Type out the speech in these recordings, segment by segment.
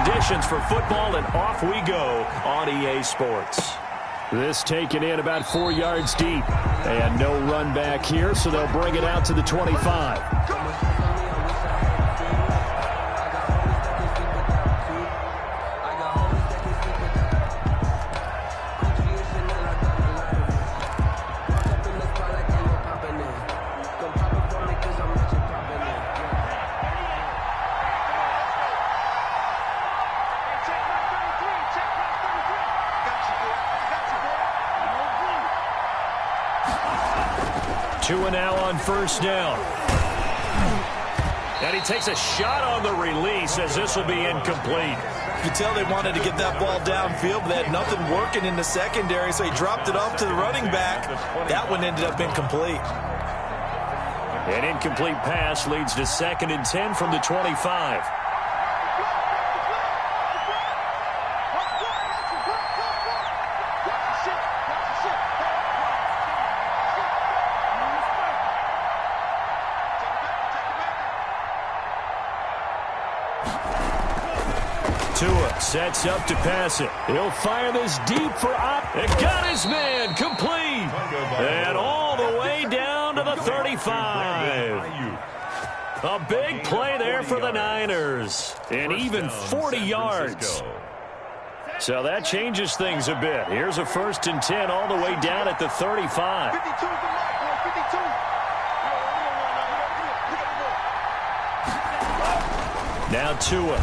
conditions for football, and off we go on EA Sports. This taken in about 4 yards deep. And no run back here, so they'll bring it out to the 25. Two and now on first down. And he takes a shot on the release as this will be incomplete. You can tell they wanted to get that ball downfield, but they had nothing working in the secondary, so he dropped it off to the running back. That one ended up incomplete. An incomplete pass leads to 2nd and 10 from the 25. Tua sets up to pass it. He'll fire this deep for It got his man complete. And all the way down to the 35. A big play there for the Niners. And even 40 yards. So that changes things a bit. Here's a 1st and 10 all the way down at the 35. Now Tua.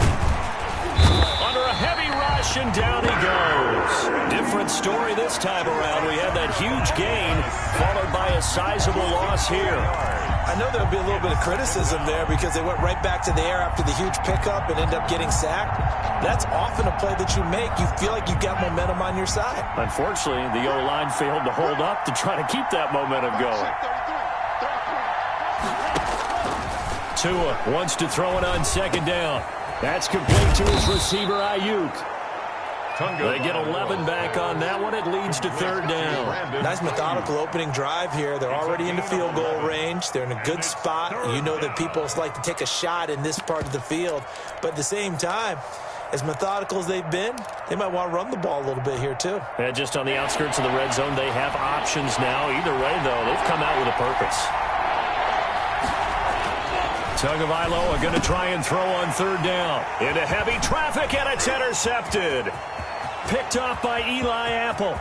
Under a heavy rush, and down he goes. Different story this time around. We had that huge gain, followed by a sizable loss here. I know there'll be a little bit of criticism there because they went right back to the air after the huge pickup and ended up getting sacked. That's often a play that you make. You feel like you've got momentum on your side. Unfortunately, the O-line failed to hold up to try to keep that momentum going. Tua wants to throw it on 2nd down. That's complete to his receiver, Ayuk. They get 11 back on that one. It leads to 3rd down. Nice methodical opening drive here. They're already into field goal range. They're in a good spot. You know that people like to take a shot in this part of the field. But at the same time, as methodical as they've been, they might want to run the ball a little bit here too. Yeah, just on the outskirts of the red zone, they have options now. Either way, though, they've come out with a purpose. Tagovailoa going to try and throw on 3rd down. Into heavy traffic, and it's intercepted. Picked off by Eli Apple.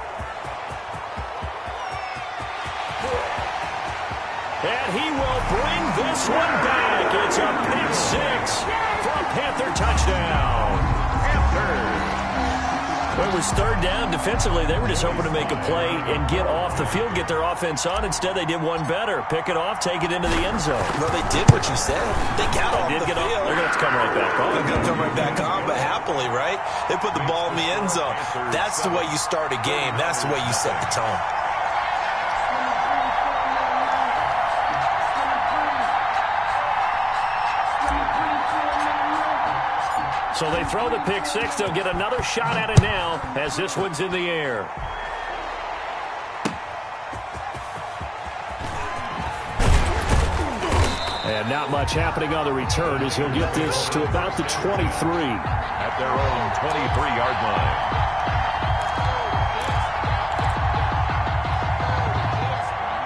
And he will bring this one back. It's a pick 6 for a Panther touchdown. When it was 3rd down defensively, they were just hoping to make a play and get off the field, get their offense on. Instead, they did one better. Pick it off, take it into the end zone. Well, they did what you said. They got off the field. They're going to have to come right back on. They're going to come right back on, but happily, right? They put the ball in the end zone. That's the way you start a game. That's the way you set the tone. So they throw the pick 6. They'll get another shot at it now as this one's in the air. And not much happening on the return as he'll get this to about the 23. At their own 23-yard line.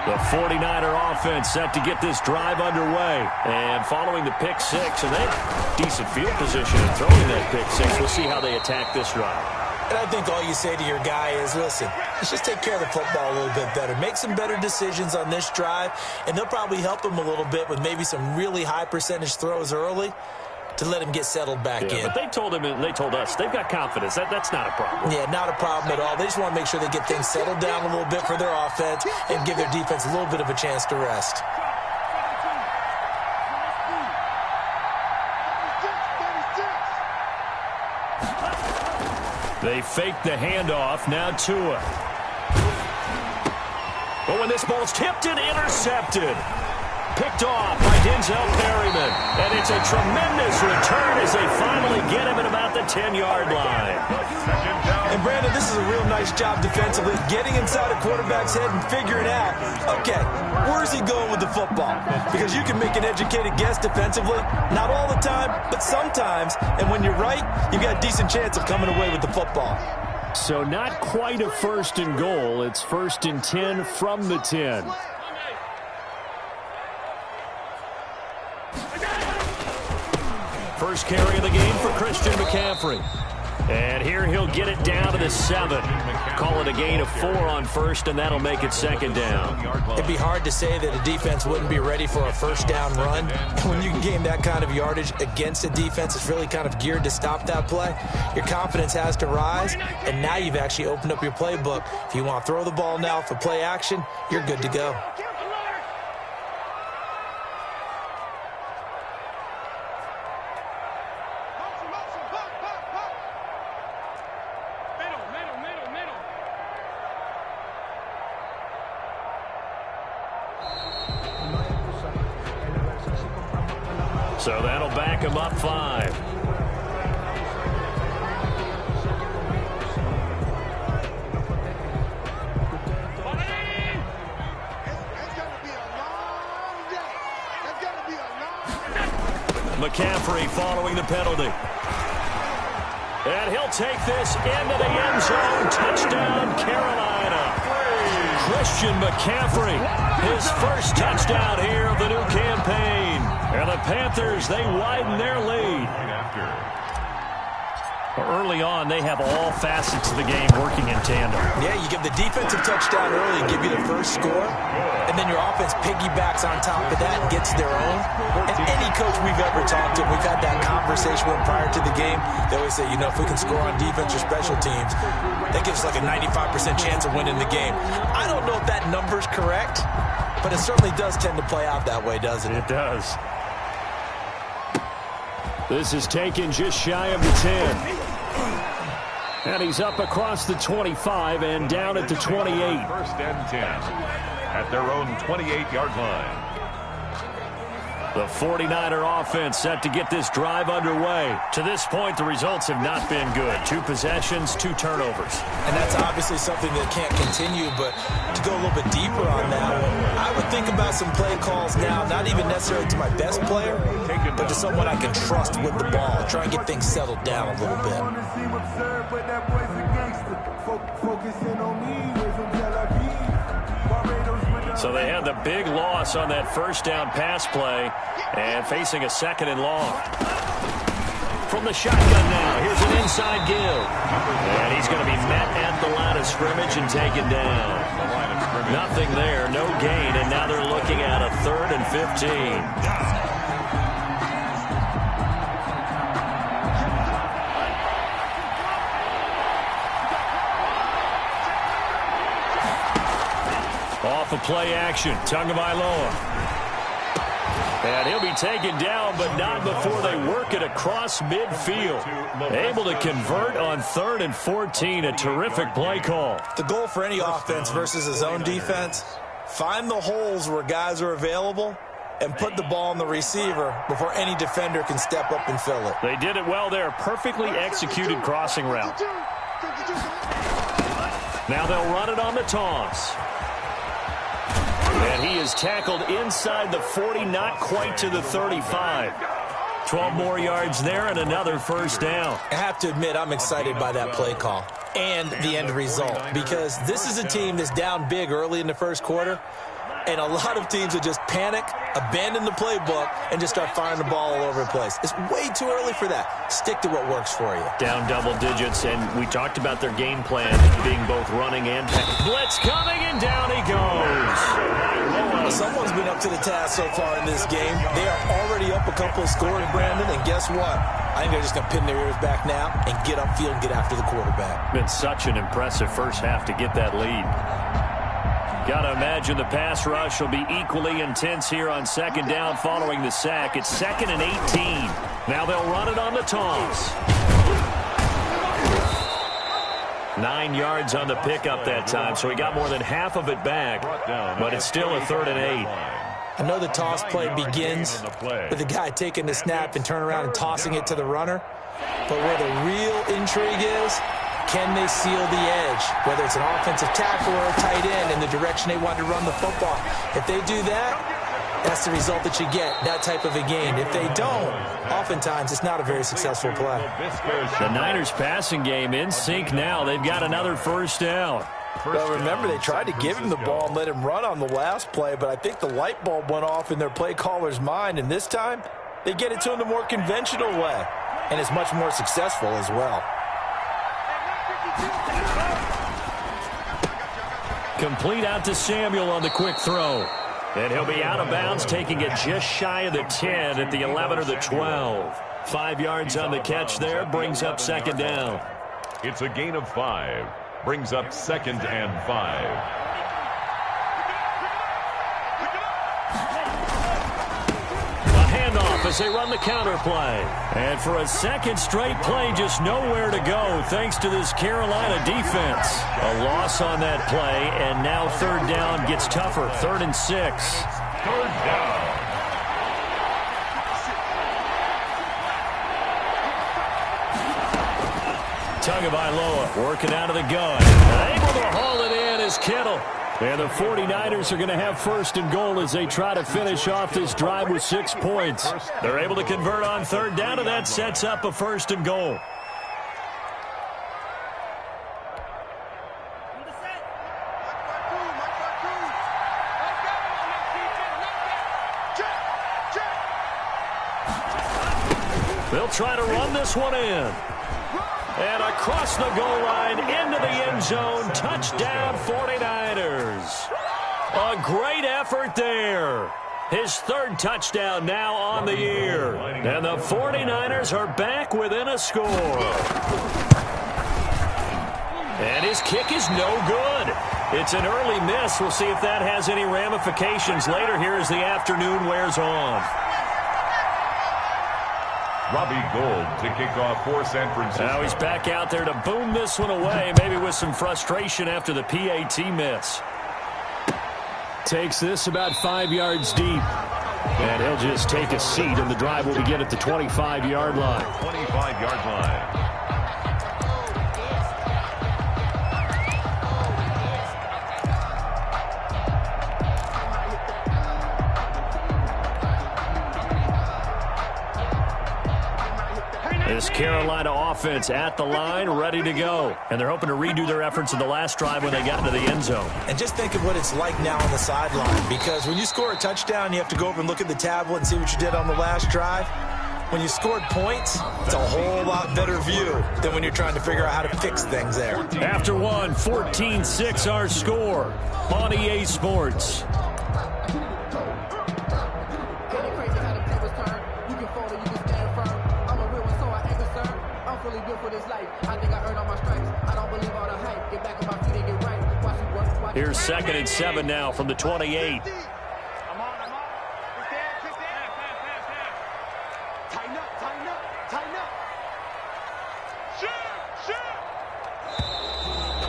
The 49er offense set to get this drive underway. And following the pick 6, and they have decent field position in throwing that pick 6. We'll see how they attack this drive. And I think all you say to your guy is, listen, let's just take care of the football a little bit better. Make some better decisions on this drive, and they'll probably help him a little bit with maybe some really high percentage throws early to let him get settled back in. But they told him, and they told us, they've got confidence. That's not a problem. Yeah, not a problem at all. They just want to make sure they get things settled down a little bit for their offense and give their defense a little bit of a chance to rest. They fake the handoff. Now Tua. But when this ball's tipped and intercepted. Picked off by Denzel Perryman. And it's a tremendous return as they finally get him at about the 10-yard line. And, Brandon, this is a real nice job defensively, getting inside a quarterback's head and figuring out, okay, where's he going with the football? Because you can make an educated guess defensively, not all the time, but sometimes. And when you're right, you've got a decent chance of coming away with the football. So not quite a 1st and goal. It's 1st and 10 from the 10. First carry of the game for Christian McCaffrey. And here he'll get it down to the 7. Call it a gain of 4 on 1st, and that'll make it 2nd down. It'd be hard to say that a defense wouldn't be ready for a 1st down run. And when you can gain that kind of yardage against a defense that's really kind of geared to stop that play, your confidence has to rise, and now you've actually opened up your playbook. If you want to throw the ball now for play action, you're good to go. So that'll back him up 5. McCaffrey following the penalty. And he'll take this into the end zone. Touchdown, Carolina. Christian McCaffrey, his first touchdown here of the new campaign. And the Panthers, they widen their lead. Early on, they have all facets of the game working in tandem. Yeah, you give the defensive touchdown early, give you the first score, and then your offense piggybacks on top of that and gets their own. And any coach we've ever talked to, we've had that conversation with prior to the game, they always say, you know, if we can score on defense or special teams, that gives us like a 95% chance of winning the game. I don't know if that number's correct, but it certainly does tend to play out that way, doesn't it? It does. This is taken just shy of the 10. And he's up across the 25 and down at the 28. 1st and 10 at their own 28-yard line. The 49er offense set to get this drive underway. To this point, the results have not been good. 2 possessions, 2 turnovers. And that's obviously something that can't continue, but to go a little bit deeper on that, I would think about some play calls now, not even necessarily to my best player, but to someone I can trust with the ball. Try and get things settled down a little bit. So they had the big loss on that 1st down pass play and facing a 2nd and long. From the shotgun now, here's an inside give. And he's going to be met at the line of scrimmage and taken down. Nothing there, no gain, and now they're looking at a 3rd and 15. Off of play action, Tagovailoa. And he'll be taken down, but not before they work it across midfield. Able to convert on 3rd and 14, a terrific play call. The goal for any offense versus his own defense, find the holes where guys are available and put the ball on the receiver before any defender can step up and fill it. They did it well there, perfectly executed crossing route. Now they'll run it on the toss. And he is tackled inside the 40, not quite to the 35. 12 more yards there and another 1st down. I have to admit, I'm excited by that play call and the end result, because this is a team that's down big early in the 1st quarter, and a lot of teams will just panic, abandon the playbook, and just start firing the ball all over the place. It's way too early for that. Stick to what works for you. Down double digits, and we talked about their game plan being both running and blitz coming, and down he goes. Someone's been up to the task so far in this game. They are already up a couple of scores, Brandon, and guess what? I think they're just going to pin their ears back now and get upfield and get after the quarterback. Been such an impressive first half to get that lead. Got to imagine the pass rush will be equally intense here on 2nd down following the sack. It's 2nd and 18. Now they'll run it on the toss. 9 yards on the pickup that time, so he got more than half of it back, but it's still a 3rd and 8. I know the toss play begins with the guy taking the snap and turning around and tossing it to the runner. But where the real intrigue is, can they seal the edge? Whether it's an offensive tackle or a tight end in the direction they want to run the football. If they do that, that's the result that you get, that type of a gain. If they don't, oftentimes it's not a very successful play. The Niners passing game in sync now. They've got another first down. Well, remember, they tried to give him the ball and let him run on the last play, but I think the light bulb went off in their play caller's mind, and this time they get it to him the more conventional way, and it's much more successful as well. Complete out to Samuel on the quick throw. And he'll be out of bounds, taking it just shy of the 10 at the 11 or the 12. 5 yards on the catch there, brings up second down. It's a gain of 5. Brings up 2nd and 5. A handoff as they run the counter play. And for a second straight play, just nowhere to go thanks to this Carolina defense. A loss on that play, and now third down gets tougher. 3rd and 6. Third down. Tagovailoa working out of the gun. Able to haul it in is Kittle. And the 49ers are going to have 1st and goal as they try to finish off this drive with 6 points. They're able to convert on third down, and that sets up a 1st and goal. They'll try to run this one in. And across the goal line, into the end zone, touchdown 49ers. A great effort there. His 3rd touchdown now on the year. And the 49ers are back within a score. And his kick is no good. It's an early miss. We'll see if that has any ramifications later here as the afternoon wears on. Robbie Gould to kick off for San Francisco. Now he's back out there to boom this one away, maybe with some frustration after the PAT miss. Takes this about 5 yards deep. And he'll just take a seat, and the drive will begin at the 25-yard line. 25-yard line. This Carolina offense at the line, ready to go. And they're hoping to redo their efforts in the last drive when they got into the end zone. And just think of what it's like now on the sideline, because when you score a touchdown, you have to go over and look at the tablet and see what you did on the last drive. When you scored points, it's a whole lot better view than when you're trying to figure out how to fix things there. After one, 14-6 our score on EA Sports. Here's 2nd and 7 now from the 28.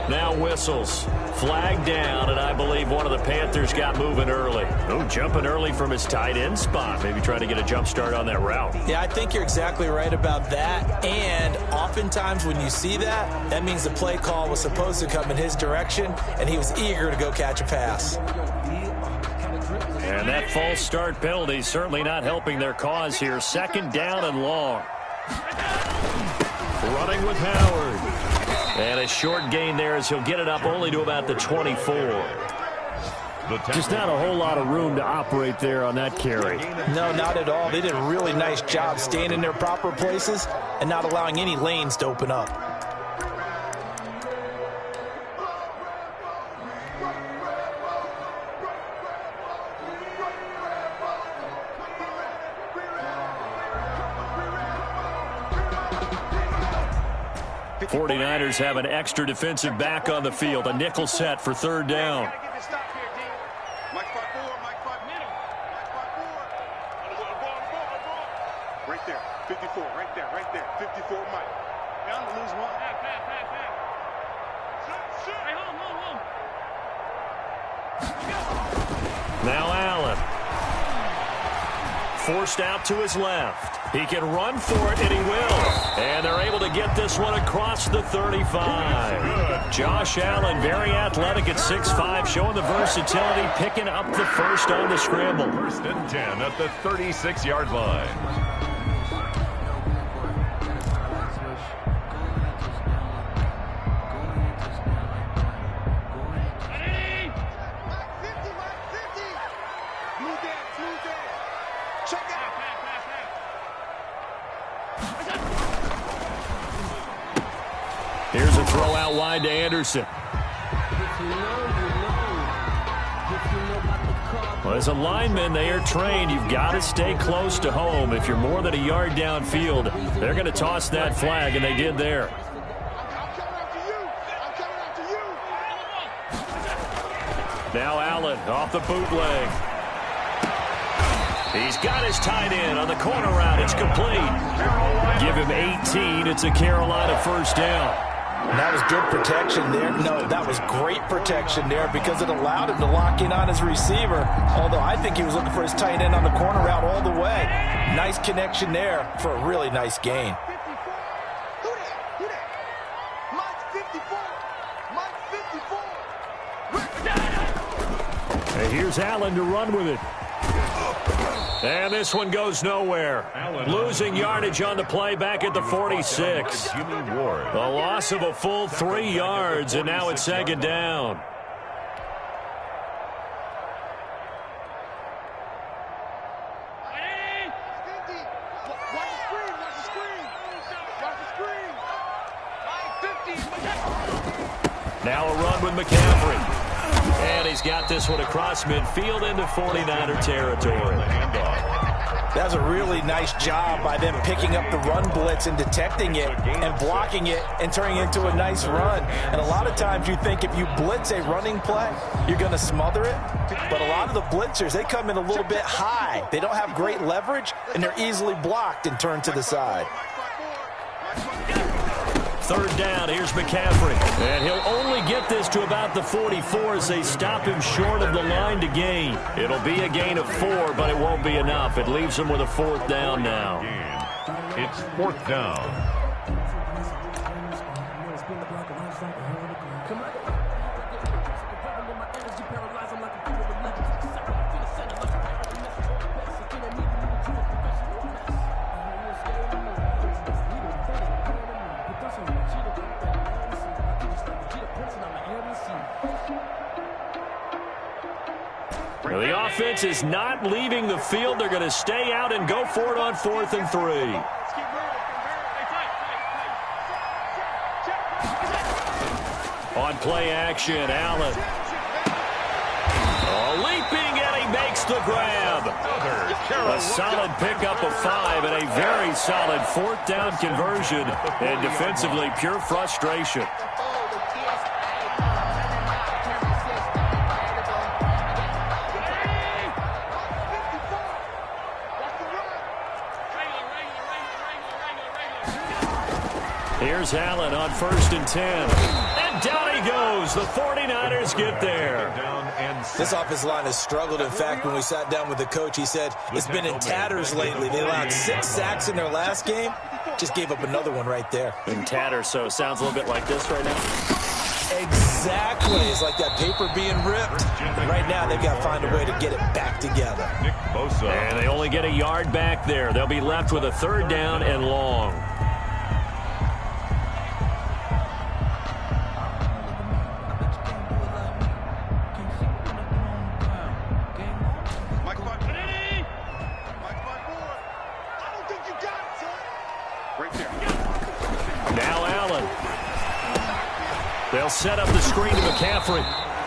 Now whistles. Flag down, and I believe one of the Panthers got moving early. Oh, jumping early from his tight end spot. Maybe trying to get a jump start on that route. Yeah, I think you're exactly right about that. And oftentimes when you see that, that means the play call was supposed to come in his direction, and he was eager to go catch a pass. And that false start penalty certainly not helping their cause here. 2nd down and long. Running with Howard. And a short gain there as he'll get it up only to about the 24. Just not a whole lot of room to operate there on that carry. No, not at all. They did a really nice job staying in their proper places and not allowing any lanes to open up. The 49ers have an extra defensive back on the field. A nickel set for 3rd down. Right there, 54, right there, 54, Mike. I'm gonna lose one. Now Allen. forced out to his left. He can run for it, and he will. And they're able to get this one across the 35. Josh Allen, very athletic at 6'5", showing the versatility, picking up the first on the scramble. 1st and 10 at the 36-yard line. Here's a throw out wide to Anderson. Well, as a lineman, they are trained. You've got to stay close to home. If you're more than a yard downfield, they're going to toss that flag, and they did there. Now Allen off the bootleg. He's got his tight end on the corner route. It's complete. Give him 18. It's a Carolina first down. And that was good protection there. No, that was great protection there because it allowed him to lock in on his receiver. Although I think he was looking for his tight end on the corner route all the way. Nice connection there for a really nice gain. And here's Allen to run with it. And this one goes nowhere. Losing yardage on the play back at the 46. A loss of a full 3 yards, and now it's 2nd down. Now a run with McCaffrey. And he's got this one across midfield into 49er territory. That's a really nice job by them picking up the run blitz and detecting it and blocking it and turning it into a nice run. And a lot of times you think if you blitz a running play, you're going to smother it. But a lot of the blitzers, they come in a little bit high. They don't have great leverage, and they're easily blocked and turned to the side. 3rd down, here's McCaffrey. And he'll only get this to about the 44 as they stop him short of the line to gain. It'll be a gain of 4, but it won't be enough. It leaves him with a 4th down now. It's 4th down. The offense is not leaving the field. They're going to stay out and go for it on 4th and 3. On play action, Allen. Leaping, and he makes the grab. A solid pickup of 5 and a very solid 4th down conversion. And defensively, pure frustration. Here's Allen on 1st and 10. And down he goes. The 49ers get there. This offensive line has struggled. In fact, when we sat down with the coach, he said it's been in tatters lately. They allowed 6 sacks in their last game. Just gave up another one right there. In tatters, so it sounds a little bit like this right now. Exactly. It's like that paper being ripped. Right now, they've got to find a way to get it back together. And they only get a yard back there. They'll be left with a 3rd down and long. Now Allen. They'll set up the screen to McCaffrey.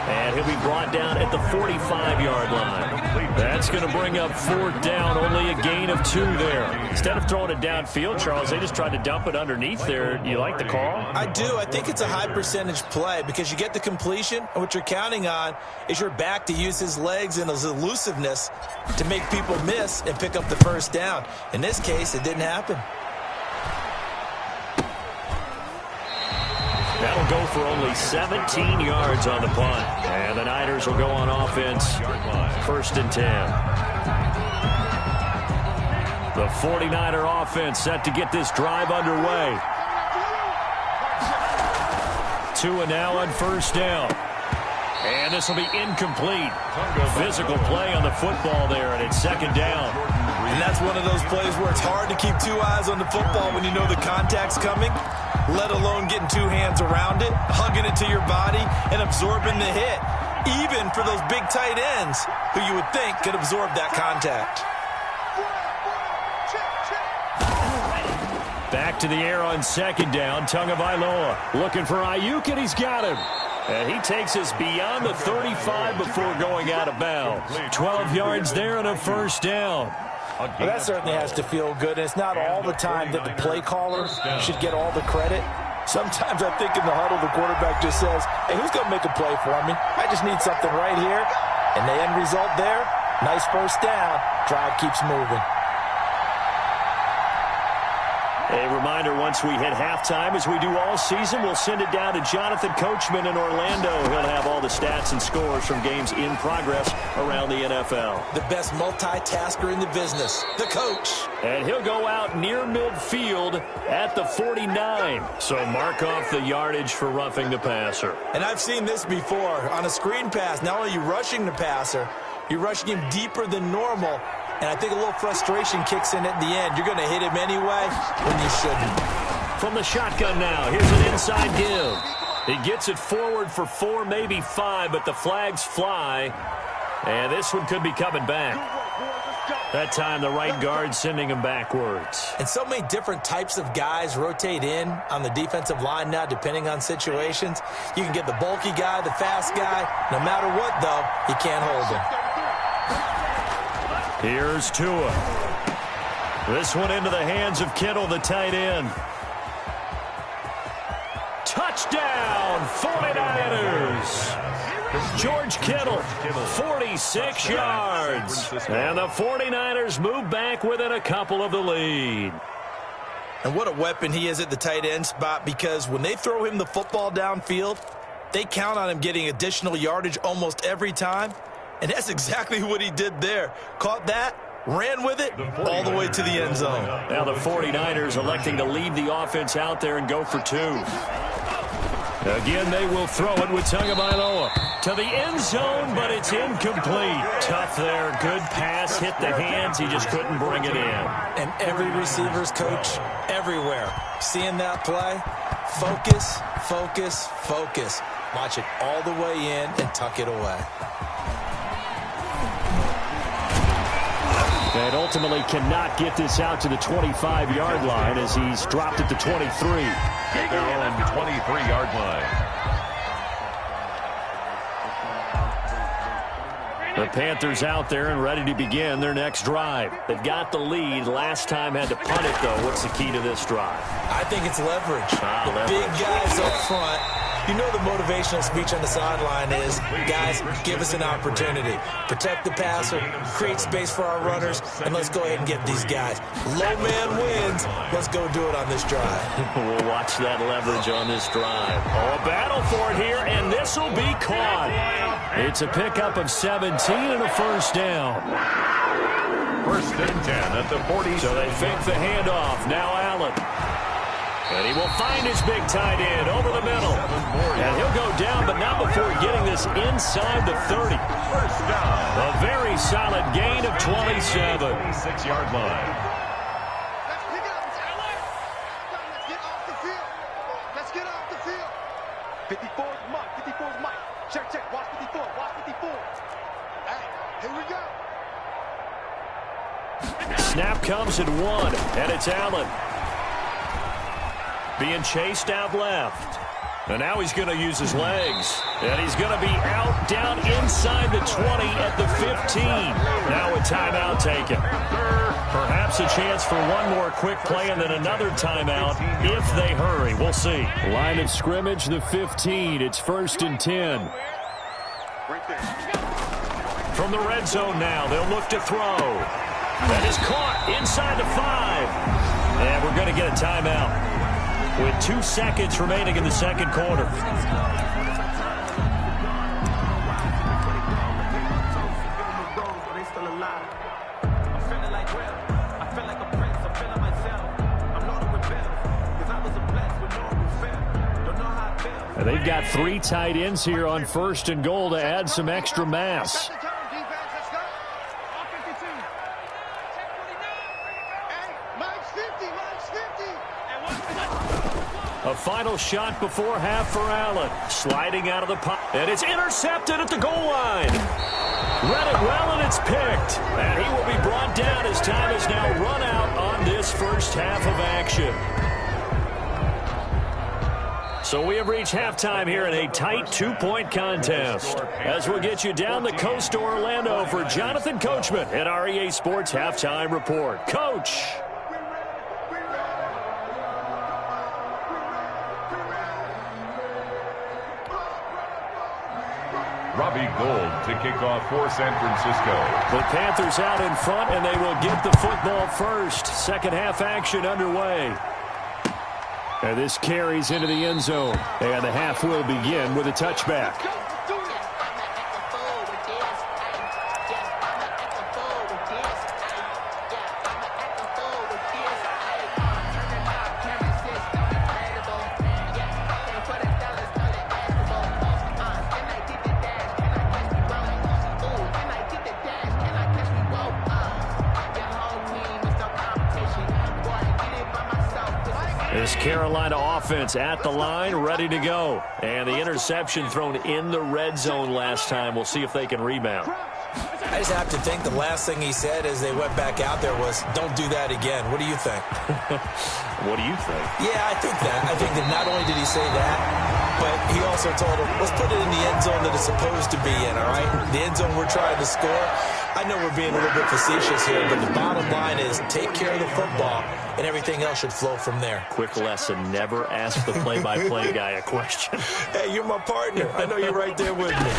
And he'll be brought down at the 45-yard line. That's going to bring up 4th down, only a gain of 2 there. Instead of throwing it downfield, Charles, they just tried to dump it underneath there. You like the call? I do. I think it's a high percentage play because you get the completion, and what you're counting on is your back to use his legs and his elusiveness to make people miss and pick up the 1st down. In this case, it didn't happen. That'll go for only 17 yards on the punt. And the Niners will go on offense. 1st and 10. The 49er offense set to get this drive underway. Tua now on first down. And this will be incomplete. Physical play on the football there, and it's second down. And that's one of those plays where it's hard to keep two eyes on the football when you know the contact's coming, let alone getting two hands around it, hugging it to your body, and absorbing the hit, even for those big tight ends who you would think could absorb that contact. Back to the air on second down. Tagovailoa looking for Ayuk, and he's got him. And he takes us beyond the 35 before going out of bounds. 12 yards there and a first down. Well, that certainly has to feel good. And it's not all the time that the play caller should get all the credit. Sometimes I think in the huddle, the quarterback just says, hey, who's going to make a play for me? I just need something right here. And the end result there, nice first down. Drive keeps moving. A reminder, once we hit halftime, as we do all season, we'll send it down to Jonathan Coachman in Orlando. He'll have all the stats and scores from games in progress around the NFL. The best multitasker in the business, the coach. And he'll go out near midfield at the 49. So mark off the yardage for roughing the passer. And I've seen this before. On a screen pass, not only are you rushing the passer, you're rushing him deeper than normal. And I think a little frustration kicks in at the end. You're going to hit him anyway when you shouldn't. From the shotgun now, here's an inside give. He gets it forward for 4, maybe 5, but the flags fly. And this one could be coming back. That time the right guard sending him backwards. And so many different types of guys rotate in on the defensive line now, depending on situations. You can get the bulky guy, the fast guy. No matter what, though, you can't hold him. Here's Tua. This one into the hands of Kittle, the tight end. Touchdown, 49ers. George Kittle, 46 yards. And the 49ers move back within a couple of the lead. And what a weapon he is at the tight end spot, because when they throw him the football downfield, they count on him getting additional yardage almost every time. And that's exactly what he did there. Caught that, ran with it, all the way to the end zone. Now the 49ers electing to leave the offense out there and go for 2. Again, they will throw it with Tagovailoa to the end zone, but it's incomplete. Tough there. Good pass. Hit the hands. He just couldn't bring it in. And every receiver's coach everywhere, seeing that play, focus, focus, focus. Watch it all the way in and tuck it away. And ultimately cannot get this out to the 25-yard line as he's dropped it to 23. Now on the 23-yard line. The Panthers out there and ready to begin their next drive. They've got the lead. Last time had to punt it, though. What's the key to this drive? I think it's leverage. The big guys up front. You know the motivational speech on the sideline is, guys, give us an opportunity. Protect the passer, create space for our runners, and let's go ahead and get these guys. Low man wins. Let's go do it on this drive. We'll watch that leverage on this drive. Oh, a battle for it here, and this will be caught. It's a pickup of 17 and a first down. First and 10 at the 40. So they fake the handoff. Now Allen. And he will find his big tight end over the middle. And he'll go down, but not before getting this inside the 30. First down. A very solid gain of 27. 26-yard line. Let's pick it up. Let's get off the field. Let's get off the field. 54 is Mike. 54 is Mike. Check, check. Watch 54. Watch 54. Hey, here we go. Snap comes at 1, and it's Allen. Being chased out left. And now he's going to use his legs. And he's going to be out down inside the 20 at the 15. Now a timeout taken. Perhaps a chance for one more quick play and then another timeout if they hurry. We'll see. Line of scrimmage, the 15. It's first and 10. From the red zone now, they'll look to throw. That is caught inside the 5. And we're going to get a timeout with 2 seconds remaining in the second quarter. And they've got 3 tight ends here on 1st and goal to add some extra mass. A final shot before half for Allen. Sliding out of the pocket. And it's intercepted at the goal line. Read it well, and it's picked. And he will be brought down as time is now run out on this first half of action. So we have reached halftime here in a tight 2-point contest. As we'll get you down the coast to Orlando for Jonathan Coachman at our EA Sports Halftime Report. Coach. Robbie Gould to kick off for San Francisco. The Panthers out in front, and they will get the football first. Second half action underway. And this carries into the end zone. And the half will begin with a touchback. This Carolina offense at the line, ready to go. And the interception thrown in the red zone last time. We'll see if they can rebound. I just have to think the last thing he said as they went back out there was, don't do that again. What do you think? What do you think? Yeah, I think that. I think that not only did he say that, but he also told him, let's put it in the end zone that it's supposed to be in, all right? The end zone we're trying to score. I know we're being a little bit facetious here, but the bottom line is take care of the football, and everything else should flow from there. Quick lesson, never ask the play-by-play guy a question. Hey, you're my partner. I know you're right there with me.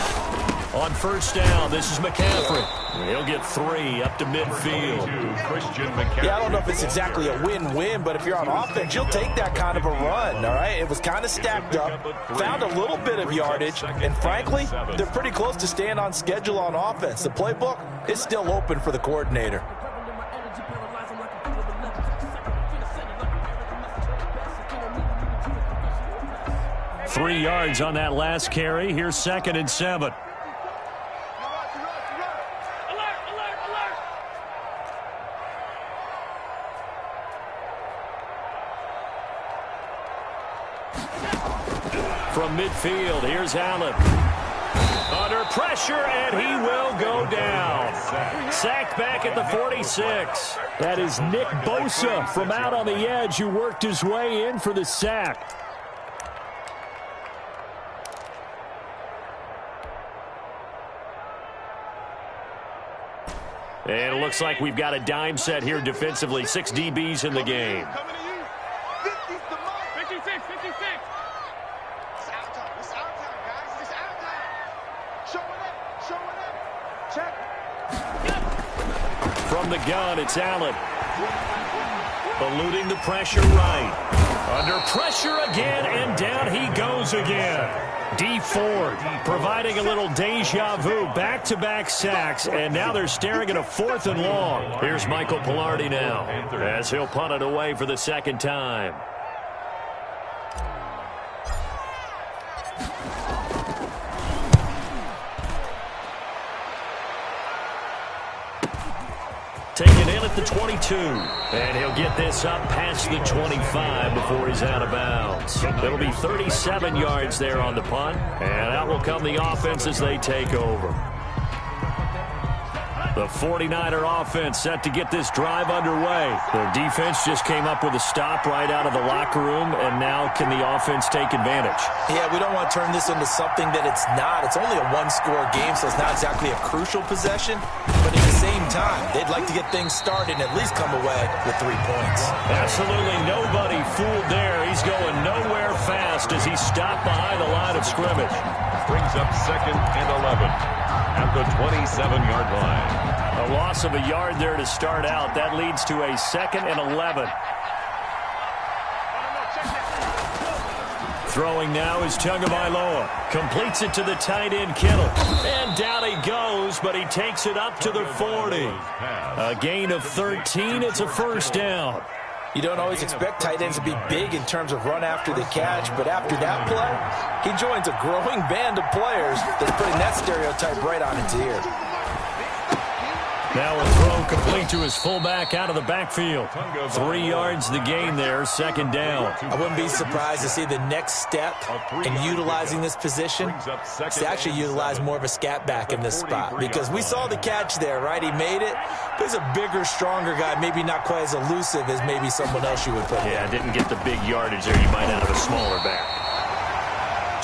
On first down, this is McCaffrey. He'll get 3 up to midfield. Christian McCaffrey. Yeah, I don't know if it's exactly a win-win, but if you're on offense, you'll take that kind of a run, all right? It was kind of stacked up, found a little bit of yardage, and frankly, they're pretty close to staying on schedule on offense. The playbook is still open for the coordinator. Three yards on that last carry. Here's 2nd and 7. From midfield, here's Allen. Under pressure, and he will go down. Sacked back at the 46. That is Nick Bosa from out on the edge who worked his way in for the sack. And it looks like we've got a dime set here defensively. 6 DBs in the game. Coming to you. 56 the mark. 56, 56. It's our time. It's our time, guys. It's our time. Showing up. Showing up. Check. From the gun, it's Allen. Eluding the pressure right. Under pressure again, and down he goes again. D Ford providing a little deja vu, back-to-back sacks, and now they're staring at a 4th and long. Here's Michael Pilardi now as he'll punt it away for the 2nd time. Taken in at the 22. And he'll get this up past the 25 before he's out of bounds. It'll be 37 yards there on the punt. And out will come the offense as they take over. The 49er offense set to get this drive underway. Their defense just came up with a stop right out of the locker room, and now can the offense take advantage? Yeah, we don't want to turn this into something that it's not. It's only a one-score game, so it's not exactly a crucial possession. But at the same time, they'd like to get things started and at least come away with 3 points. Absolutely nobody fooled there. He's going nowhere fast as he stopped behind the line of scrimmage. Brings up 2nd and 11 at the 27-yard line. A loss of a yard there to start out. That leads to a 2nd and 11. Throwing now is Tagovailoa. Completes it to the tight end, Kittle. And down he goes, but he takes it up to the 40. A gain of 13. It's a 1st down. You don't always expect tight ends to be big in terms of run after the catch, but after that play, he joins a growing band of players that's putting that stereotype right on its ear. Now a throw complete to his fullback out of the backfield. 3 yards the gain there, second down. I wouldn't be surprised to see the next step in utilizing this position is to actually utilize more of a scat back in this spot, because we saw the catch there, right? He made it. But he's a bigger, stronger guy, maybe not quite as elusive as maybe someone else you would put in. Yeah, didn't get the big yardage there you might out of a smaller back.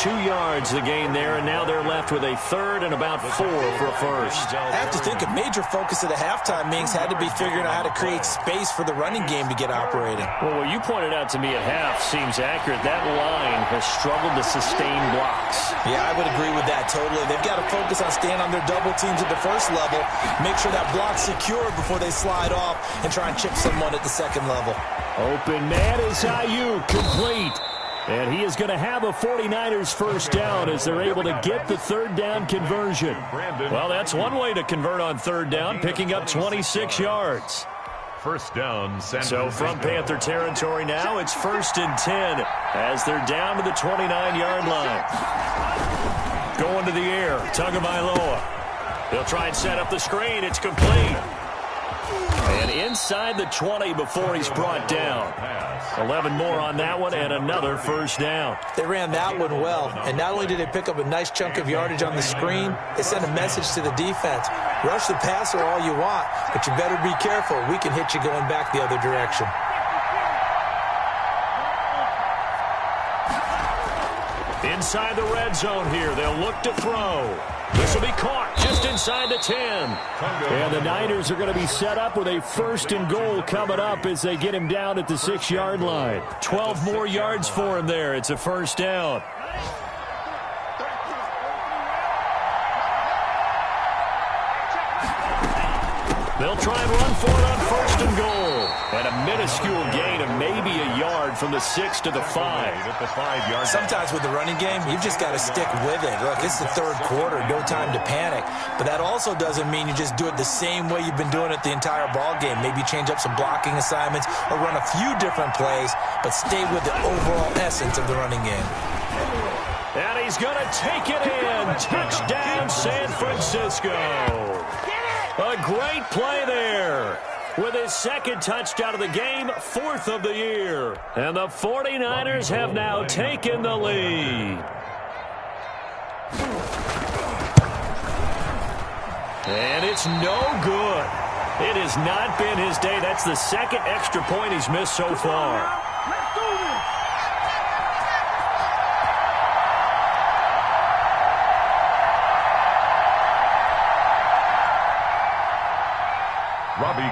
2 yards the gain there, and now they're left with a third and about 4 for a first. I have to think a major focus of the halftime meetings had to be figuring out how to create space for the running game to get operating. Well, what you pointed out to me at half seems accurate. That line has struggled to sustain blocks. Yeah, I would agree with that totally. They've got to focus on staying on their double teams at the first level, make sure that block's secure before they slide off and try and chip someone at the second level. Open man is Ayuk, complete. And he is going to have a 49ers first down as they're able to get the third down conversion. Well, that's one way to convert on third down, picking up 26 yards. First down, so from Panther territory now, it's 1st and 10 as they're down to the 29-yard line. Going to the air, Tagovailoa. They'll try and set up the screen. It's complete. And inside the 20 before he's brought down. 11 more on that one and another first down. They ran that one well, and not only did they pick up a nice chunk of yardage on the screen, they sent a message to the defense. Rush the passer all you want, but you better be careful. We can hit you going back the other direction. Inside the red zone here, they'll look to throw. This will be caught just inside the 10. And the Niners are going to be set up with a 1st and goal coming up as they get him down at the 6-yard line. 12 more yards for him there. It's a first down. They'll try and run for it on 1st and goal. And a minuscule gain of maybe a yard from the 6 to the 5. Sometimes with the running game, you've just got to stick with it. Look, it's the third quarter, no time to panic. But that also doesn't mean you just do it the same way you've been doing it the entire ball game. Maybe change up some blocking assignments or run a few different plays, but stay with the overall essence of the running game. And he's going to take it in. Touchdown, San Francisco. A great play there. With his second touchdown of the game, 4th of the year. And the 49ers have now taken the lead. And it's no good. It has not been his day. That's the second extra point he's missed so far.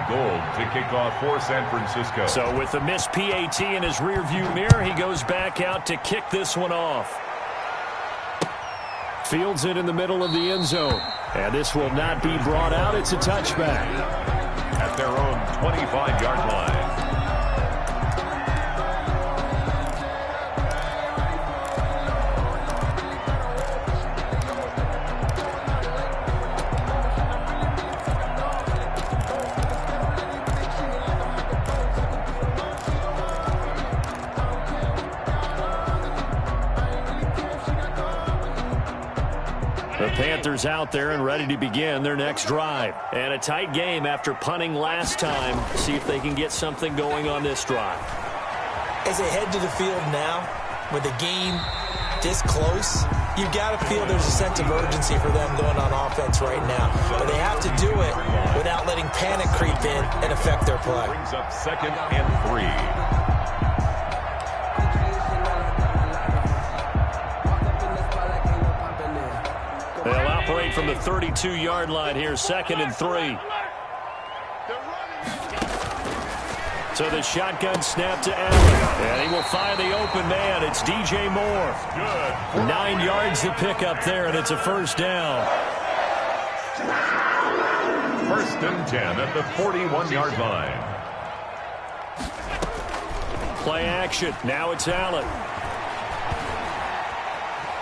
Gold to kick off for San Francisco. So with the missed PAT in his rearview mirror, he goes back out to kick this one off. Fields it in the middle of the end zone. And this will not be brought out. It's a touchback. At their own 25-yard line. Panthers out there and ready to begin their next drive. And a tight game after punting last time. See if they can get something going on this drive. As they head to the field now, with the game this close, you've got to feel there's a sense of urgency for them going on offense right now. But they have to do it without letting panic creep in and affect their play. Brings up 2nd and 3. They'll operate from the 32-yard line here, 2nd and 3. So the shotgun snap to Allen. And he will find the open man. It's DJ Moore. Good. 9 yards to pick up there, and it's a first down. 1st and 10 at the 41-yard line. Play action. Now it's Allen.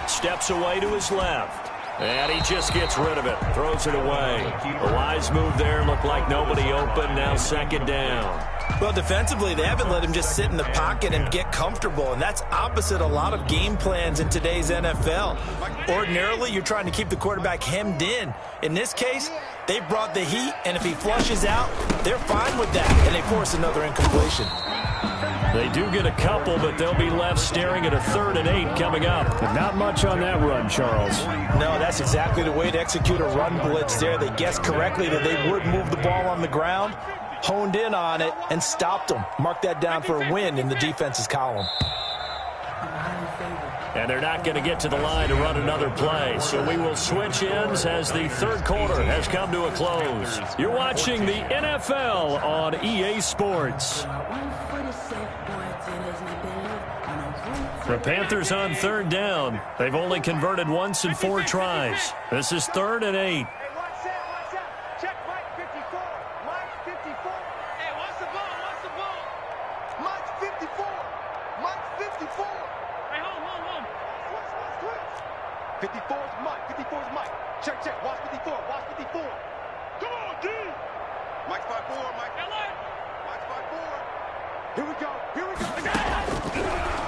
Steps away to his left. And he just gets rid of it. Throws it away. A wise move there. Looked like nobody open. Now second down. Well, defensively, they haven't let him just sit in the pocket and get comfortable, and that's opposite a lot of game plans in today's NFL. Ordinarily, you're trying to keep the quarterback hemmed in. In this case, they brought the heat, and if he flushes out, they're fine with that, and they force another incompletion. They do get a couple, but they'll be left staring at a 3rd and 8 coming up. But not much on that run, Charles. No, that's exactly the way to execute a run blitz there. They guessed correctly that they would move the ball on the ground, honed in on it, and stopped them. Mark that down for a win in the defense's column. And they're not going to get to the line to run another play. So we will switch ends as the 3rd quarter has come to a close. You're watching the NFL on EA Sports. The Panthers on 3rd down. They've only converted once in 4 tries. This is 3rd and 8.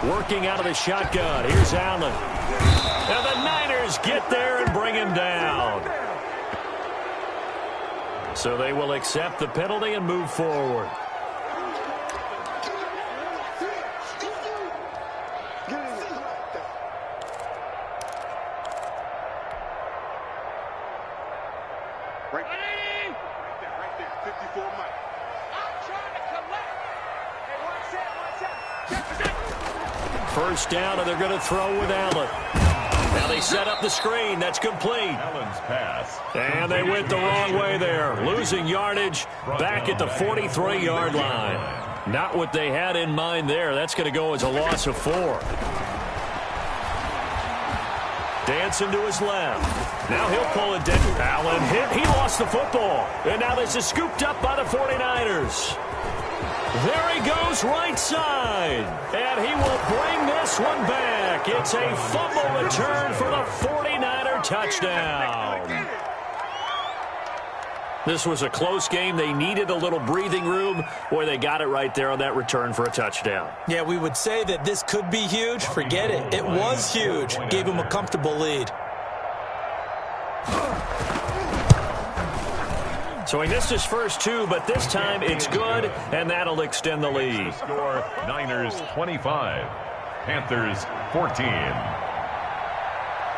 Working out of the shotgun. Here's Allen. And the Niners get there and bring him down. So they will accept the penalty and move forward. First down, and they're going to throw with Allen. Now they set up the screen. That's complete. Allen's pass. And they went the wrong way there. Losing yardage back at the 43-yard line. Not what they had in mind there. That's going to go as a loss of 4. Dancing to his left. Now he'll pull it down. Allen hit. He lost the football. And now this is scooped up by the 49ers. There he goes right side. And he will bring this one back. It's a fumble return for the 49er touchdown. This was a close game. They needed a little breathing room. Boy, they got it right there on that return for a touchdown. Yeah, we would say that this could be huge. Forget it. It was huge. Gave him a comfortable lead. So he missed his first 2, but this time it's good, and that'll extend the lead. Score, Niners 25, Panthers 14.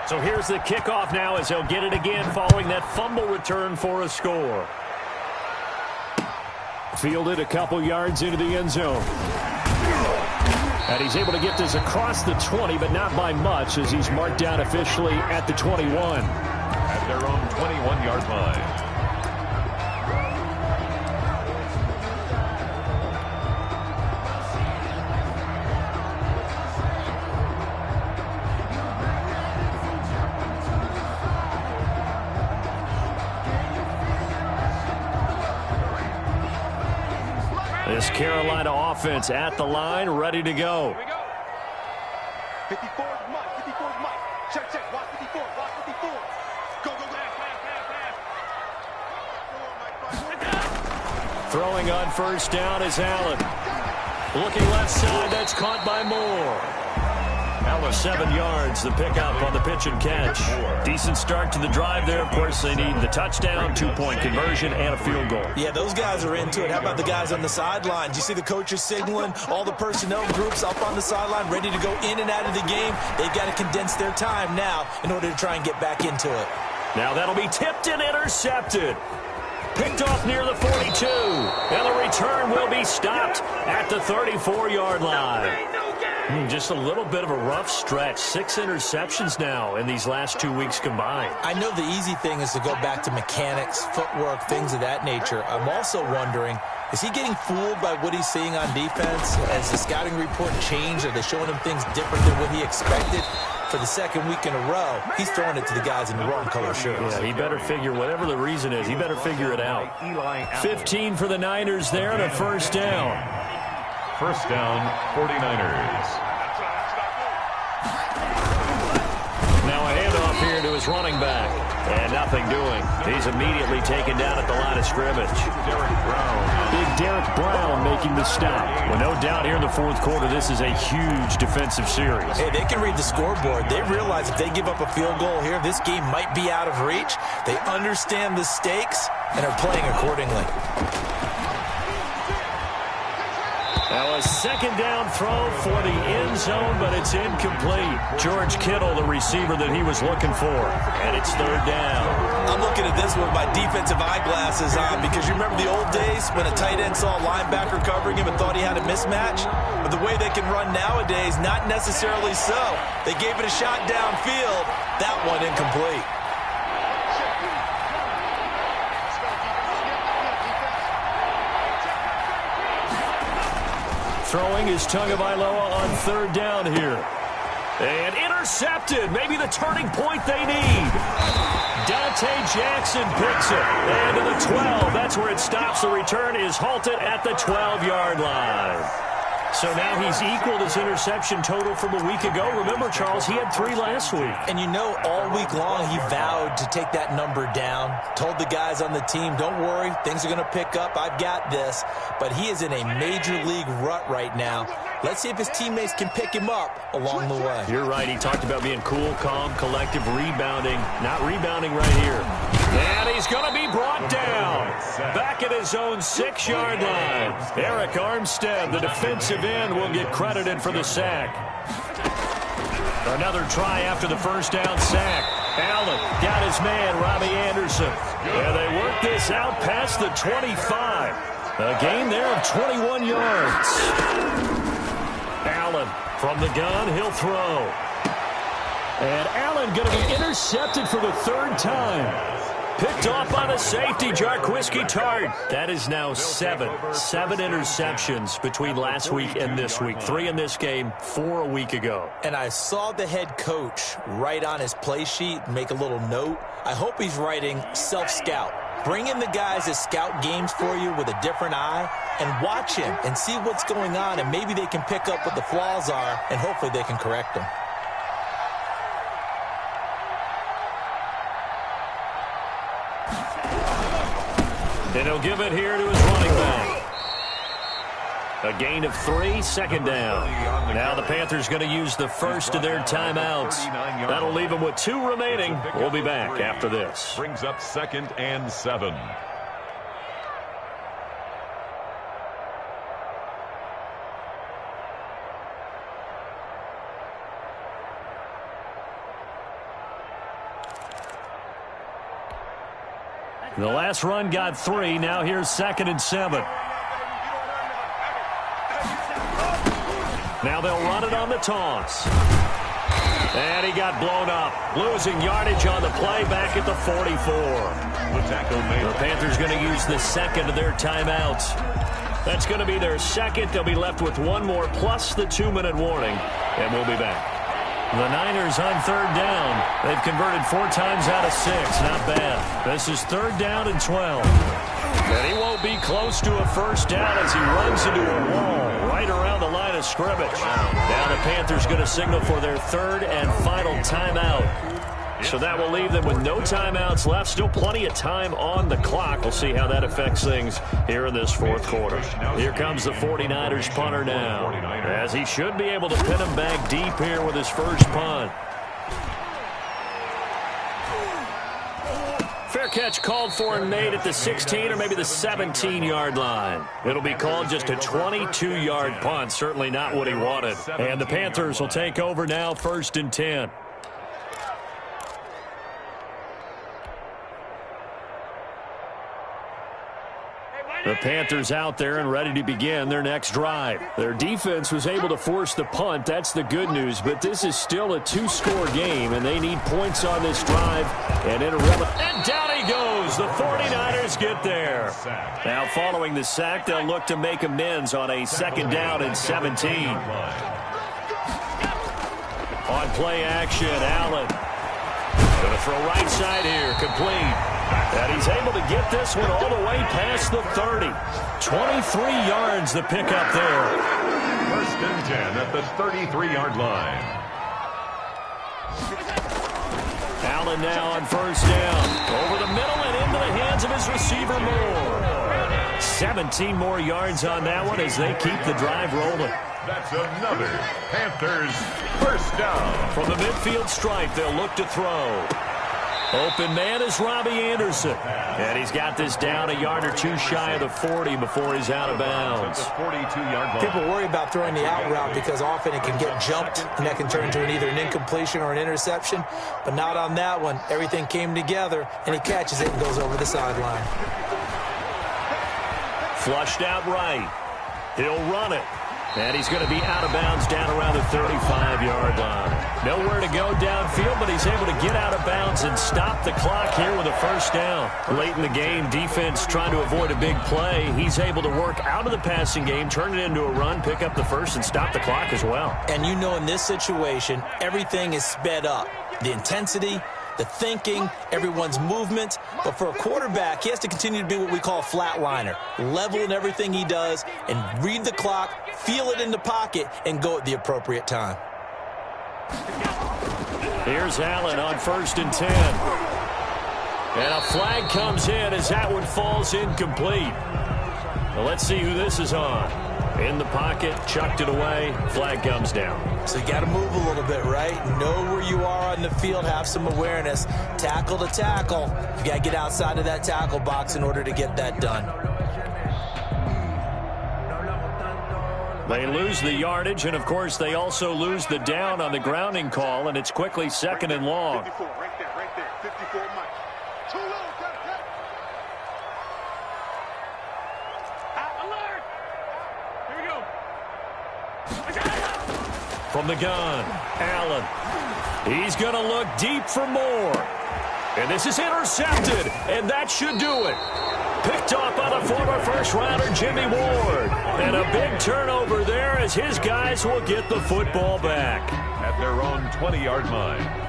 So here's the kickoff now as he'll get it again following that fumble return for a score. Fielded a couple yards into the end zone. And he's able to get this across the 20, but not by much as he's marked down officially at the 21. At their own 21-yard line. This Carolina offense at the line, ready to go. 54 is Mike. 54 is Mike. Check, check. Watch 54. Watch 54. Go, go, go. Pass. Throwing on first down is Allen. Looking left side, that's caught by Moore. Allen 7 yards, the pickup on the pitch and catch. Decent start to the drive there. Of course, they need the touchdown, 2-point conversion, and a field goal. Yeah, those guys are into it. How about the guys on the sidelines? You see the coaches signaling, all the personnel groups up on the sideline, ready to go in and out of the game. They've got to condense their time now in order to try and get back into it. Now that'll be tipped and intercepted. Picked off near the 42. And the return will be stopped at the 34-yard line. Just a little bit of a rough stretch. 6 interceptions now in these last 2 weeks combined. I know the easy thing is to go back to mechanics, footwork, things of that nature. I'm also wondering, is he getting fooled by what he's seeing on defense? Has the scouting report changed? Are they showing him things different than what he expected? For the second week in a row, he's throwing it to the guys in the wrong color shirts. Yeah, he better figure, whatever the reason is, he better figure it out. 15 for the Niners there and a first down. First down, 49ers. Now a handoff here to his running back. And nothing doing. He's immediately taken down at the line of scrimmage. Big Derek Brown making the stop. Well, no doubt here in the fourth quarter, this is a huge defensive series. Hey, they can read the scoreboard. They realize if they give up a field goal here, this game might be out of reach. They understand the stakes and are playing accordingly. Now a second down throw for the end zone, but it's incomplete. George Kittle, the receiver that he was looking for. And it's third down. I'm looking at this with my defensive eyeglasses on because you remember the old days when a tight end saw a linebacker covering him and thought he had a mismatch? But the way they can run nowadays, not necessarily so. They gave it a shot downfield. That one incomplete. Throwing is Tagovailoa on third down here. And intercepted. Maybe the turning point they need. Dante Jackson picks it. And to the 12. That's where it stops. The return is halted at the 12-yard line. So now he's equaled his interception total from a week ago. Remember, Charles, he had 3 last week. And you know, all week long he vowed to take that number down. Told the guys on the team, don't worry, things are going to pick up. I've got this. But he is in a major league rut right now. Let's see if his teammates can pick him up along the way. You're right. He talked about being cool, calm, collective, rebounding. Not rebounding right here. And he's going to be brought down. Back at his own 6-yard line. Eric Armstead, the defensive end, will get credited for the sack. Another try after the first down sack. Allen got his man, Robbie Anderson. And they work this out past the 25. A gain there of 21 yards. Allen from the gun, he'll throw. And Allen going to be intercepted for the third time. Picked off by the safety, Jarquiski Tart. That is now 7 interceptions between last week and this week. 3 in this game, 4 a week ago. And I saw the head coach write on his play sheet, make a little note. I hope he's writing self-scout. Bring in the guys that scout games for you with a different eye and watch him and see what's going on, and maybe they can pick up what the flaws are, and hopefully they can correct them. And he'll give it here to his running back. A gain of 3, second down. Now the Panthers going to use the first of their timeouts. That'll leave them with 2 remaining. We'll be back after this. Brings up 2nd and 7. The last run got 3. Now here's 2nd and 7. Now they'll run it on the toss. And he got blown up. Losing yardage on the play back at the 44. The Panthers going to use the second of their timeouts. That's going to be their second. They'll be left with 1 more plus the 2-minute warning. And we'll be back. The Niners on third down. They've converted 4 times out of 6. Not bad. This is 3rd down and 12. And he won't be close to a first down as he runs into a wall right around the line of scrimmage. Now the Panthers going to signal for their 3rd and final timeout. So that will leave them with no timeouts left. Still plenty of time on the clock. We'll see how that affects things here in this 4th quarter. Here comes the 49ers punter now, as he should be able to pin him back deep here with his first punt. Fair catch called for and made at the 16 or maybe the 17-yard line. It'll be called just a 22-yard punt. Certainly not what he wanted. And the Panthers will take over now, 1st and 10. The Panthers out there and ready to begin their next drive. Their defense was able to force the punt. That's the good news. But this is still a 2-score game, and they need points on this drive. And down he goes. The 49ers get there. Now following the sack, they'll look to make amends on a 2nd down and 17. On play action, Allen. Going to throw right side here, complete. And he's able to get this one all the way past the 30. 23 yards the pickup there. 1st and 10 at the 33-yard line. Allen now on first down. Over the middle and into the hands of his receiver Moore. 17 more yards on that one as they keep the drive rolling. That's another Panthers first down. From the midfield stripe, they'll look to throw. Open man is Robbie Anderson. And he's got this down a yard or two shy of the 40 before he's out of bounds. 42-yard line. People worry about throwing the out route because often it can get jumped, and that can turn into either an incompletion or an interception. But not on that one. Everything came together, and he catches it and goes over the sideline. Flushed out right. He'll run it. And he's going to be out of bounds down around the 35-yard line. Nowhere to go downfield, but he's able to get out of bounds and stop the clock here with a first down. Late in the game, defense trying to avoid a big play. He's able to work out of the passing game, turn it into a run, pick up the first, and stop the clock as well. And you know in this situation, everything is sped up. The intensity, the thinking, everyone's movement. But for a quarterback, he has to continue to be what we call a flatliner. Level in everything he does and read the clock, feel it in the pocket, and go at the appropriate time. Here's Allen on 1st and 10. And a flag comes in as that one falls incomplete. Well, let's see who this is on. In the pocket, chucked it away, flag comes down. So you got to move a little bit, right? Know where you are on the field, have some awareness. Tackle to tackle. You got to get outside of that tackle box in order to get that done. They lose the yardage, and of course they also lose the down on the grounding call, and it's quickly 2nd and long. 54, right there. 54 Mike. Too low, alert! Here we go. From the gun, Allen. He's going to look deep for Moore. And this is intercepted, and that should do it. Picked off by the former first-rounder Jimmy Ward. And a big turnover there as his guys will get the football back. At their own 20-yard line.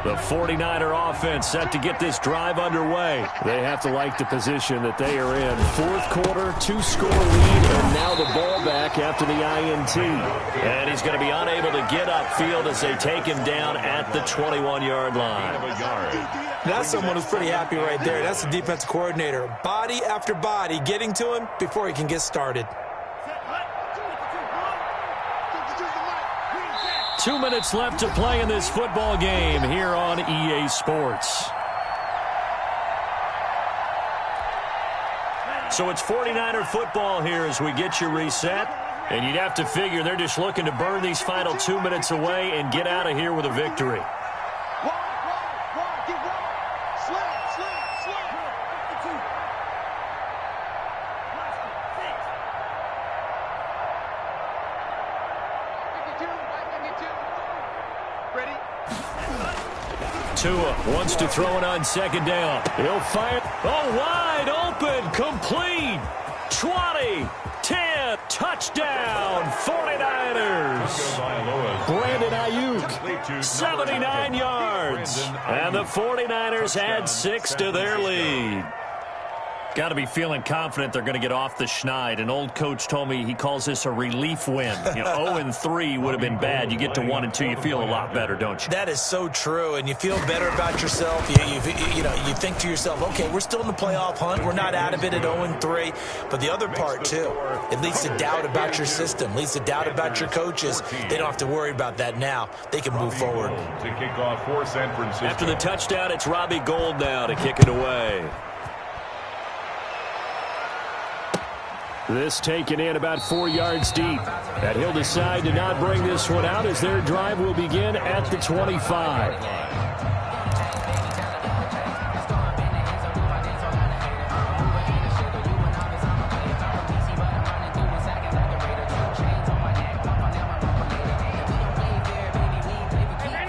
The 49er offense set to get this drive underway. They have to like the position that they are in. 4th quarter, 2-score lead, and now the ball back after the INT. And he's going to be unable to get upfield as they take him down at the 21-yard line. That's someone who's pretty happy right there. That's the defense coordinator. Body after body getting to him before he can get started. 2 minutes left to play in this football game here on EA Sports. So it's 49er football here as we get you reset. And you'd have to figure they're just looking to burn these final 2 minutes away and get out of here with a victory. Tua wants to throw it on 2nd down. He'll fire. Oh, wide open. Complete. 20. 10. Touchdown. 49ers. Brandon Ayuk. 79 yards. And the 49ers add 6 to their lead. Got to be feeling confident they're going to get off the schneid. An old coach told me he calls this a relief win. 0-3 would have been bad. You get to 1-2, you feel a lot better, don't you? That is so true, and you feel better about yourself. You think to yourself, okay, we're still in the playoff hunt. We're not out of it at 0-3. But the other part, too, it leads to doubt about your system, leads to doubt about your coaches. They don't have to worry about that now. They can move forward. To kick off for San Francisco. After the touchdown, it's Robbie Gould now to kick it away. This taken in about 4 yards deep. And he'll decide to not bring this one out as their drive will begin at the 25.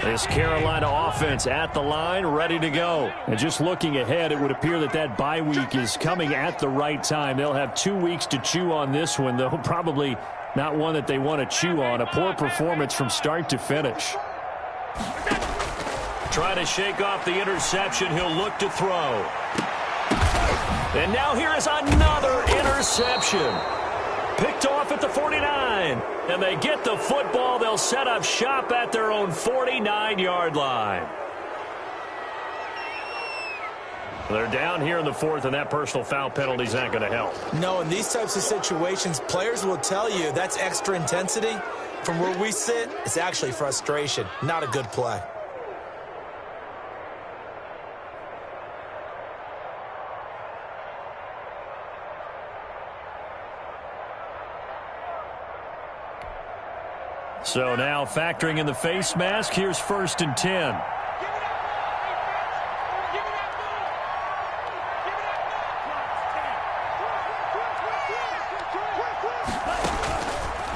This Carolina offense at the line, ready to go. And just looking ahead, it would appear that bye week is coming at the right time. They'll have 2 weeks to chew on this one, though probably not one that they want to chew on. A poor performance from start to finish. Trying to shake off the interception. He'll look to throw. And now here is another interception. picked off at the 49. And they get the football. They'll set up shop at their own 49-yard line. They're down here in the fourth, and that personal foul penalty is not going to help. No, in these types of situations, players will tell you that's extra intensity. From where we sit, it's actually frustration. Not a good play. So now factoring in the face mask, here's 1st and 10.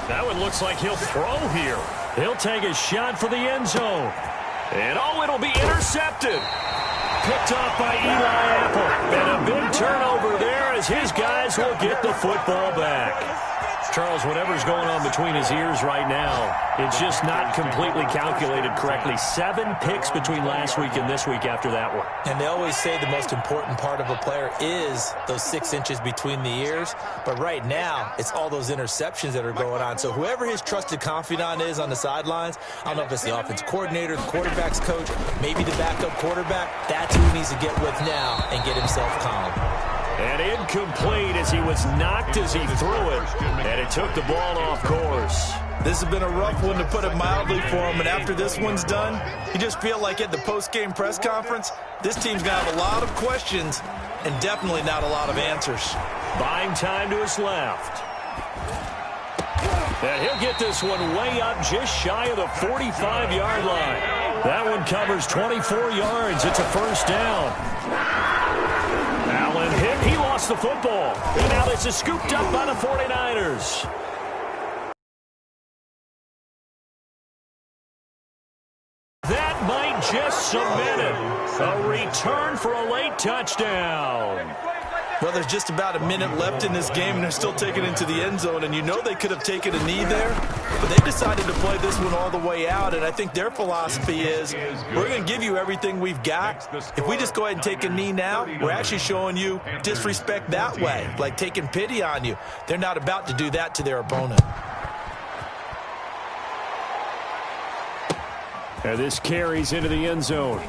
That one looks like he'll throw here. He'll take a shot for the end zone. And it'll be intercepted. Picked off by Eli Apple. And a big turnover there as his guys will get the football back. Charles, whatever's going on between his ears right now, it's just not completely calculated correctly. 7 picks between last week and this week after that one. And they always say the most important part of a player is those 6 inches between the ears. But right now, it's all those interceptions that are going on. So whoever his trusted confidant is on the sidelines, I don't know if it's the offense coordinator, the quarterback's coach, maybe the backup quarterback, that's who he needs to get with now and get himself calm. And incomplete as he was knocked as he threw it. And it took the ball off course. This has been a rough one, to put it mildly, for him. And after this one's done, you just feel like at the post-game press conference, this team's going to have a lot of questions and definitely not a lot of answers. Buying time to his left. And he'll get this one way up just shy of the 45-yard line. That one covers 24 yards. It's a first down. Allen hit. He lost the football. And now this is scooped up by the 49ers. That might just cement it. A return for a late touchdown. Well, there's just about a minute left in this game, and they're still taking it into the end zone. And you know they could have taken a knee there, but they decided to play this one all the way out. And I think their philosophy is, we're going to give you everything we've got. If we just go ahead and take a knee now, we're actually showing you disrespect that way, like taking pity on you. They're not about to do that to their opponent. And this carries into the end zone.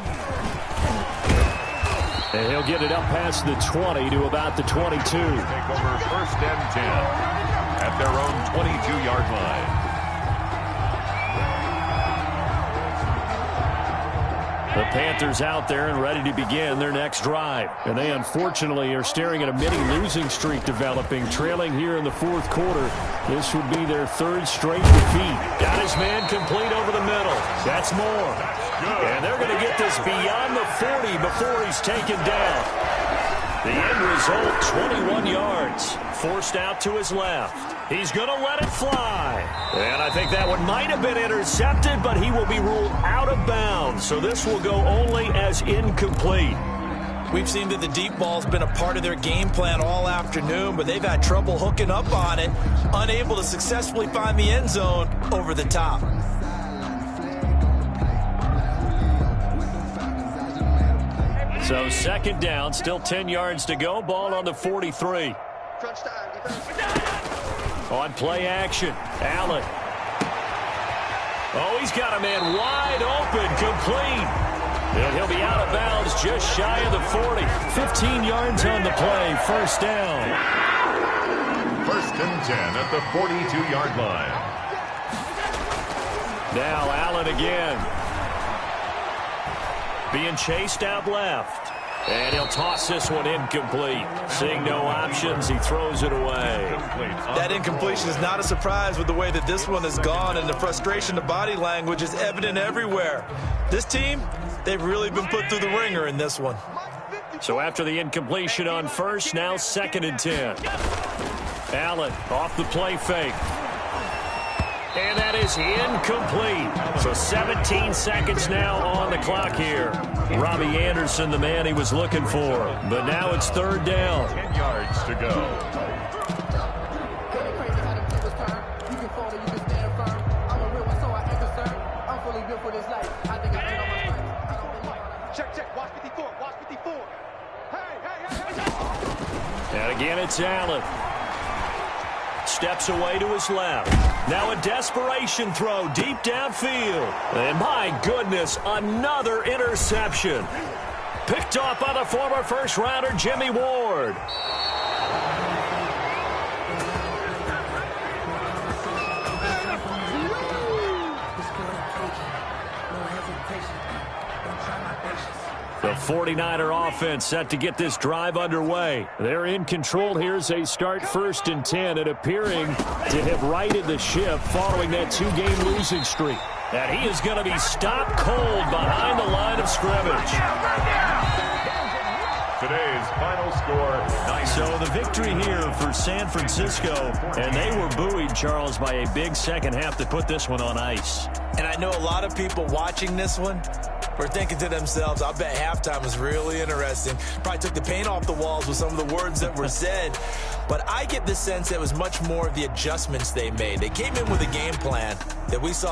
And he'll get it up past the 20 to about the 22. Take over 1st and 10 at their own 22-yard line. The Panthers out there and ready to begin their next drive. And they unfortunately are staring at a mini-losing streak developing, trailing here in the 4th quarter. This would be their 3rd straight defeat. Got his man complete over the middle. That's more. And they're going to get this beyond the 40 before he's taken down. The end result, 21 yards. Forced out to his left. He's going to let it fly. And I think that one might have been intercepted, but he will be ruled out of bounds. So this will go only as incomplete. We've seen that the deep ball's been a part of their game plan all afternoon, but they've had trouble hooking up on it, unable to successfully find the end zone over the top. So 2nd down, still 10 yards to go. Ball on the 43. On play action, Allen. Oh, he's got a man wide open, complete. And he'll be out of bounds just shy of the 40. 15 yards on the play, 1st down. 1st and 10 at the 42-yard line. Now Allen again. Being chased out left. And he'll toss this one incomplete. Seeing no options, he throws it away. That incompletion is not a surprise with the way that this one has gone, and the frustration, the body language is evident everywhere. This team, they've really been put through the ringer in this one. So after the incompletion on 1st, now 2nd and 10. Allen off the play fake. And that is incomplete. So 17 seconds now on the clock here. Robbie Anderson, the man he was looking for. But now it's 3rd down. 10 yards to go. Check. Watch 54. Watch 54. Hey. And again, it's Allen. steps away to his left. Now a desperation throw deep downfield. And my goodness, another interception. Picked off by the former first-rounder Jimmy Ward. The 49er offense set to get this drive underway. They're in control here as they start 1st and 10 and appearing to have righted the ship following that 2-game losing streak. And he is going to be stopped cold behind the line of scrimmage. Today's final score, 9. So the victory here for San Francisco, and they were buoyed, Charles, by a big second half to put this one on ice. And I know a lot of people watching this one were thinking to themselves, I bet halftime was really interesting. Probably took the paint off the walls with some of the words that were said. But I get the sense it was much more of the adjustments they made. They came in with a game plan that we saw